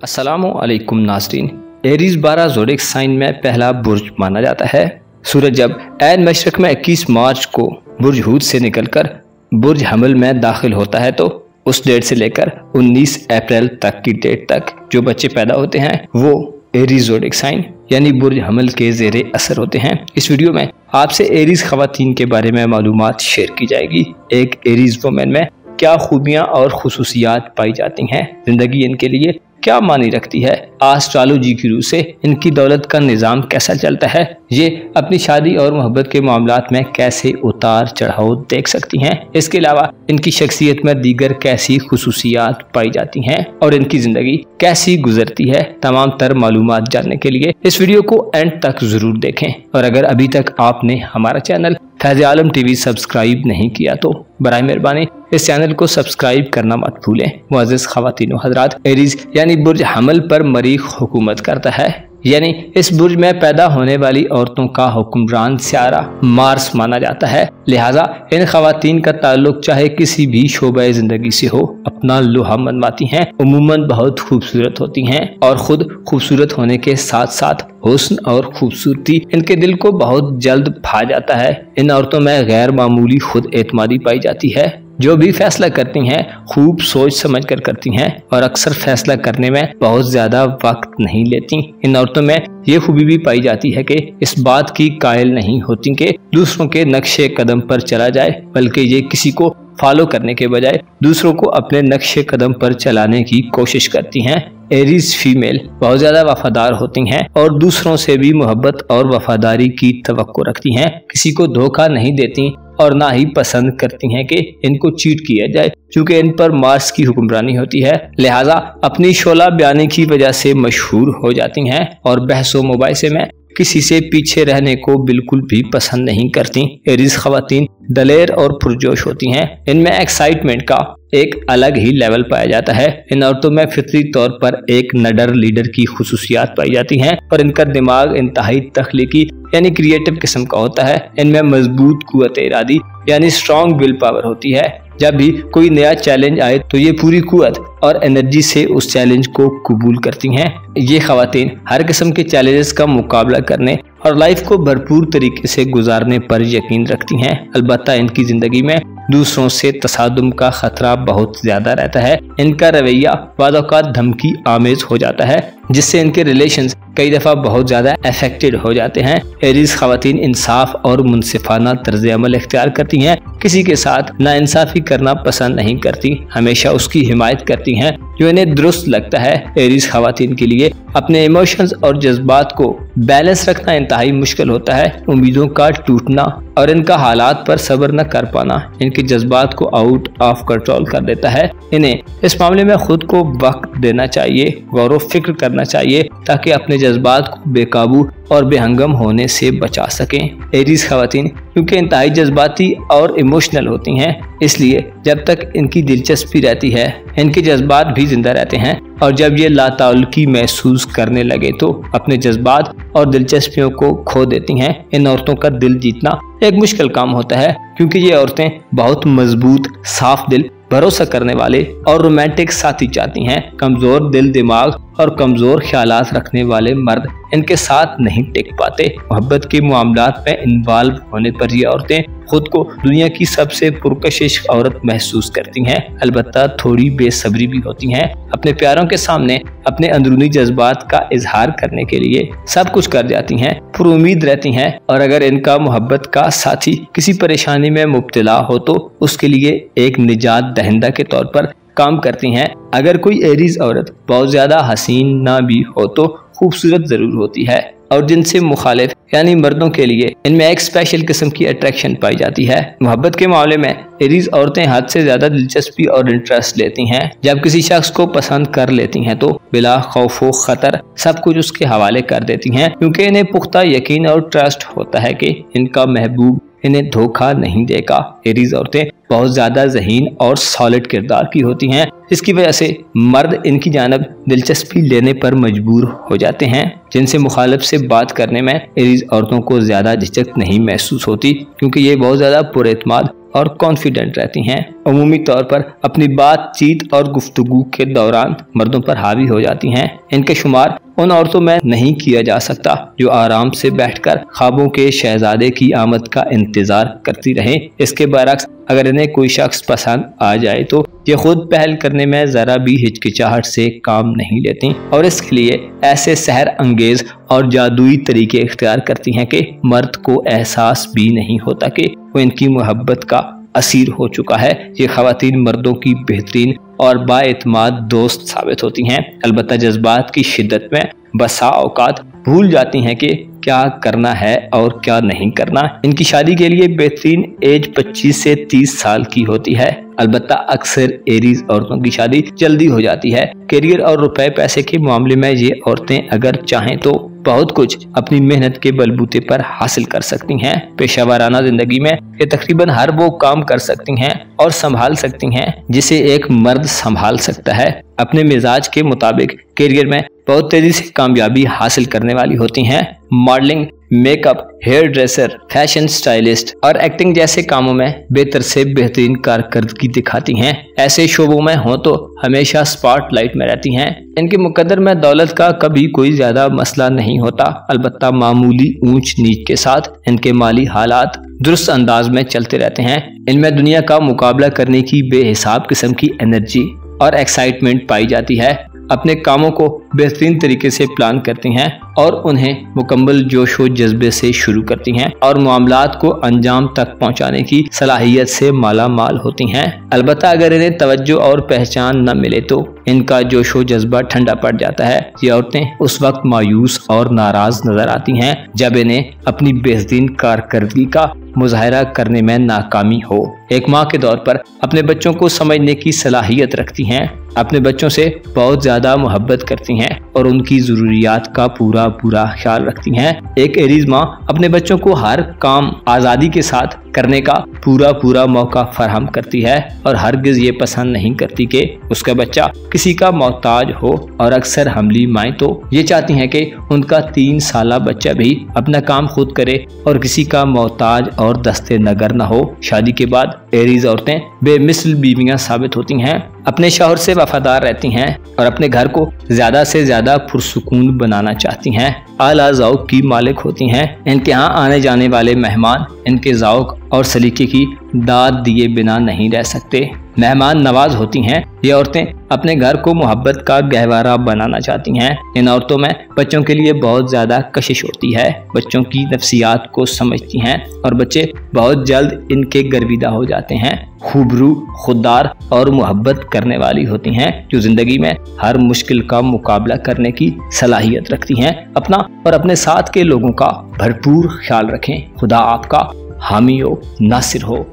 अस्सलामुअलैकुम नाज़रीन। Aries 12 zodiac sign में पहला बुर्ज माना जाता है। सूरज जब ऐन मशरक में 21 मार्च को बुर्ज हूद से निकलकर बुर्ज हमल में दाखिल होता है तो उस डेट से लेकर 19 अप्रैल तक की डेट तक जो बच्चे पैदा होते हैं वो एरीज ज़ोडिएक साइन यानी बुर्ज हमल के ज़ेरे असर होते हैं। इस वीडियो में आपसे एरीज ख़वातीन के बारे में मालूमात शेयर की जाएगी। एक एरीज वुमेन में क्या खूबियाँ और खुसूसियात पाई जाती हैं, जिंदगी इनके लिए क्या मानी रखती है, एस्ट्रोलॉजी की रूह से इनकी दौलत का निज़ाम कैसा चलता है, ये अपनी शादी और मोहब्बत के मामलात में कैसे उतार चढ़ाव देख सकती हैं। इसके अलावा इनकी शख्सियत में दीगर कैसी खुसूसियात पाई जाती हैं और इनकी जिंदगी कैसी गुजरती है। तमाम तर मालूमात जानने के लिए इस वीडियो को एंड तक जरूर देखें और अगर अभी तक आपने हमारा चैनल फैज़ आलम टीवी सब्सक्राइब नहीं किया तो बराए मेहरबानी इस चैनल को सब्सक्राइब करना मत भूलें। मुअज़्ज़िज़ ख़वातीन व हज़रात, एरीज यानी बुर्ज हमल पर मरीख हुकूमत करता है, यानी इस बुर्ज में पैदा होने वाली औरतों का हुक्मरान सियारा मार्स माना जाता है। लिहाजा इन ख़वातीन का ताल्लुक चाहे किसी भी शोबे जिंदगी से हो, अपना लोहा मनवाती हैं। उमूमन बहुत खूबसूरत होती हैं और खुद खूबसूरत होने के साथ साथ हुस्न और खूबसूरती इनके दिल को बहुत जल्द भा जाता है। इन औरतों में गैर मामूली खुद एतमादी पाई जाती है। जो भी फैसला करती हैं खूब सोच समझ कर करती हैं और अक्सर फैसला करने में बहुत ज्यादा वक्त नहीं लेती। इन औरतों में ये खूबी भी पाई जाती है कि इस बात की कायल नहीं होती कि दूसरों के नक्शे कदम पर चला जाए, बल्कि ये किसी को फॉलो करने के बजाय दूसरों को अपने नक्शे कदम पर चलाने की कोशिश करती हैं। एरीज फीमेल बहुत ज्यादा वफादार होती हैं और दूसरों से भी मोहब्बत और वफादारी की तवक्को रखती हैं। किसी को धोखा नहीं देती और ना ही पसंद करती हैं कि इनको चीट किया जाए। क्योंकि इन पर मार्स की हुक्मरानी होती है, लिहाजा अपनी शोला बयानी की वजह से मशहूर हो जाती हैं और बहसो मुबाहिसे में किसी से पीछे रहने को बिल्कुल भी पसंद नहीं करती। एरीज ख़वातीन दलेर और पुरजोश होती हैं। इनमें एक्साइटमेंट का एक अलग ही लेवल पाया जाता है। इन औरतों में फितरी तौर पर एक नडर लीडर की खुसूसियात पाई जाती हैं और इनका दिमाग इंतहाई तख्लीकी यानी क्रिएटिव किस्म का होता है। इनमें मजबूत कुव्वत इरादी यानी स्ट्रॉन्ग विल पावर होती है। जब भी कोई नया चैलेंज आए तो ये पूरी कुव्वत और एनर्जी से उस चैलेंज को कबूल करती हैं। ये ख़वातीन हर किस्म के चैलेंजेस का मुकाबला करने और लाइफ को भरपूर तरीके से गुजारने पर यकीन रखती हैं। अलबत्ता इनकी जिंदगी में दूसरों से तसादुम का खतरा बहुत ज्यादा रहता है। इनका रवैया वादौकात धमकी आमेज हो जाता है, जिससे इनके रिलेशंस कई दफा बहुत ज्यादा अफेक्टेड हो जाते हैं। एरीज ख़वातीन इंसाफ और मुनसिफाना तर्ज अमल इख्तियार करती हैं। किसी के साथ नाइंसाफी करना पसंद नहीं करती, हमेशा उसकी हिमायत करती हैं जो इन्हें दुरुस्त लगता है। एरीज ख़वातीन के लिए अपने इमोशंस और जज्बात को बैलेंस रखना इंतहाई मुश्किल होता है। उम्मीदों का टूटना और इनका हालात पर सब्र न कर पाना इनके जज्बात को आउट ऑफ कंट्रोल कर देता है। इन्हें इस मामले में खुद को वक्त देना चाहिए, गौर व फिक्र करना चाहिए ताकि अपने जज्बात को बेकाबू और बेहंगम होने से बचा सकें। एरीज ख़वातीन क्योंकि इंतहाई जज्बाती और इमोशनल होती हैं, इसलिए जब तक इनकी दिलचस्पी रहती है इनके जज्बात भी जिंदा रहते हैं और जब ये लाताल्लुकी महसूस करने लगे तो अपने जज्बात और दिलचस्पियों को खो देती हैं। इन औरतों का दिल जीतना एक मुश्किल काम होता है क्योंकि ये औरतें बहुत मजबूत, साफ दिल, भरोसा करने वाले और रोमांटिक साथी चाहती हैं। कमजोर दिल, दिमाग और कमजोर ख्यालात रखने वाले मर्द इनके साथ नहीं टिक पाते। मोहब्बत के मामलात में इन्वॉल्व होने पर ये औरतें खुद को दुनिया की सबसे पुरकशिश औरत महसूस करती हैं। अलबत्ता थोड़ी बेसब्री भी होती हैं। अपने प्यारों के सामने अपने अंदरूनी जज्बात का इजहार करने के लिए सब कुछ कर जाती हैं, पुरुमीद रहती हैं और अगर इनका मोहब्बत का साथी किसी परेशानी में मुब्तला हो तो उसके लिए एक निजात दहिंदा के तौर पर काम करती हैं। अगर कोई एरीज औरत बहुत ज्यादा हसीन ना भी हो तो खूबसूरत जरूर होती है और जिनसे मुखालिफ यानी मर्दों के लिए इनमें एक स्पेशल किस्म की अट्रैक्शन पाई जाती है। मोहब्बत के मामले में एरीज औरतें हद से ज्यादा दिलचस्पी और इंटरेस्ट लेती हैं। जब किसी शख्स को पसंद कर लेती हैं तो बिला खौफो खतर सब कुछ उसके हवाले कर देती हैं, क्योंकि इन्हें पुख्ता यकीन और ट्रस्ट होता है कि इनका महबूब इन्हें धोखा नहीं देगा। एरीज औरतें बहुत ज्यादा ज़हीन और सॉलिड किरदार की होती हैं, जिसकी वजह से मर्द इनकी जानब दिलचस्पी लेने पर मजबूर हो जाते हैं। जिनसे मुखालिफ से बात करने में एरीज औरतों को ज्यादा झिझक नहीं महसूस होती, क्योंकि ये बहुत ज्यादा पुरएतमाद और कॉन्फिडेंट रहती हैं। अमूमी तौर पर अपनी बातचीत और गुफ्तगू के दौरान मर्दों पर हावी हो जाती हैं। इनके शुमार उन औरतों में नहीं किया जा सकता जो आराम से बैठकर ख्वाबों के शहजादे की आमद का इंतजार करती रहें। इसके बरक्स अगर इन्हें कोई शख्स पसंद आ जाए तो ये खुद पहल करने में जरा भी हिचकिचाहट से काम नहीं लेती और इसके लिए ऐसे सहर अंगेज और जादुई तरीके इख्तियार करती हैं कि मर्द को एहसास भी नहीं होता कि वो इनकी मोहब्बत का असीर हो चुका है। ये ख़वातीन मर्दों की बेहतरीन और बाएतमाद दोस्त साबित होती हैं। अलबत्ता जज्बात की शिद्दत में बसा औकात भूल जाती हैं कि क्या करना है और क्या नहीं करना। इनकी शादी के लिए बेहतरीन एज 25 से 30 साल की होती है। अलबत्ता अक्सर एरीज औरतों की शादी जल्दी हो जाती है। करियर और रुपए पैसे के मामले में ये औरतें अगर चाहें तो बहुत कुछ अपनी मेहनत के बलबूते पर हासिल कर सकती हैं। पेशेवराना जिंदगी में ये तकरीबन हर वो काम कर सकती हैं और संभाल सकती हैं जिसे एक मर्द संभाल सकता है। अपने मिजाज के मुताबिक करियर में बहुत तेजी से कामयाबी हासिल करने वाली होती हैं। Modelling, makeup, hair dresser, fashion stylist और एक्टिंग जैसे कामों में बेहतर से बेहतरीन कारकर्दगी दिखाती हैं। ऐसे शोबों में हो तो हमेशा स्पॉटलाइट में रहती हैं। इनके मुकद्दर में दौलत का कभी कोई ज्यादा मसला नहीं होता। अलबत्ता मामूली ऊंच नीच के साथ इनके माली हालात दुरुस्त अंदाज में चलते रहते हैं। इनमें दुनिया का मुकाबला करने की बेहिसाब किस्म की एनर्जी और एक्साइटमेंट पाई जाती है। अपने कामों को बेहतरीन तरीके से प्लान करती हैं और उन्हें मुकम्मल जोश व जज्बे से शुरू करती हैं और मामलात को अंजाम तक पहुंचाने की सलाहियत से माला माल होती हैं। अलबत्ता अगर इन्हें तवज्जो और पहचान न मिले तो इनका जोश व जज्बा ठंडा पड़ जाता है। ये औरतें उस वक्त मायूस और नाराज नजर आती हैं जब इन्हें अपनी बेहतरीन कारकर्दगी का मुजाहरा करने में नाकामी हो। एक माँ के तौर पर अपने बच्चों को समझने की सलाहियत रखती हैं, अपने बच्चों से बहुत ज्यादा मोहब्बत करती हैं और उनकी जरूरियात का पूरा ख्याल रखती हैं। एक एरीज माँ अपने बच्चों को हर काम आज़ादी के साथ करने का पूरा मौका फराहम करती है और हरगिज ये पसंद नहीं करती कि उसका बच्चा किसी का मोहताज हो। और अक्सर हमली माएँ तो ये चाहती हैं कि उनका 3 साला बच्चा भी अपना काम खुद करे और किसी का मोहताज और दस्ते नगर न हो। शादी के बाद एरीज औरतें बेमिसल बीवियां साबित होती हैं, अपने शौहर से वफादार रहती हैं और अपने घर को ज्यादा से ज्यादा पुरसुकून बनाना चाहती हैं। आला ज़ौक़ की मालिक होती हैं। इनके यहाँ आने जाने वाले मेहमान इनके ज़ौक़ और सलीके की दाद दिए बिना नहीं रह सकते। मेहमान नवाज होती हैं। ये औरतें अपने घर को मोहब्बत का गहवारा बनाना चाहती हैं। इन औरतों में बच्चों के लिए बहुत ज्यादा कशिश होती है, बच्चों की नफ्सियात को समझती हैं और बच्चे बहुत जल्द इनके गर्विदा हो जाते हैं। खूबरू, खुददार और मोहब्बत करने वाली होती हैं जो जिंदगी में हर मुश्किल का मुकाबला करने की सलाहियत रखती हैं। अपना और अपने साथ के लोगों का भरपूर ख्याल रखें। खुदा आपका हामी हो, नासिर हो।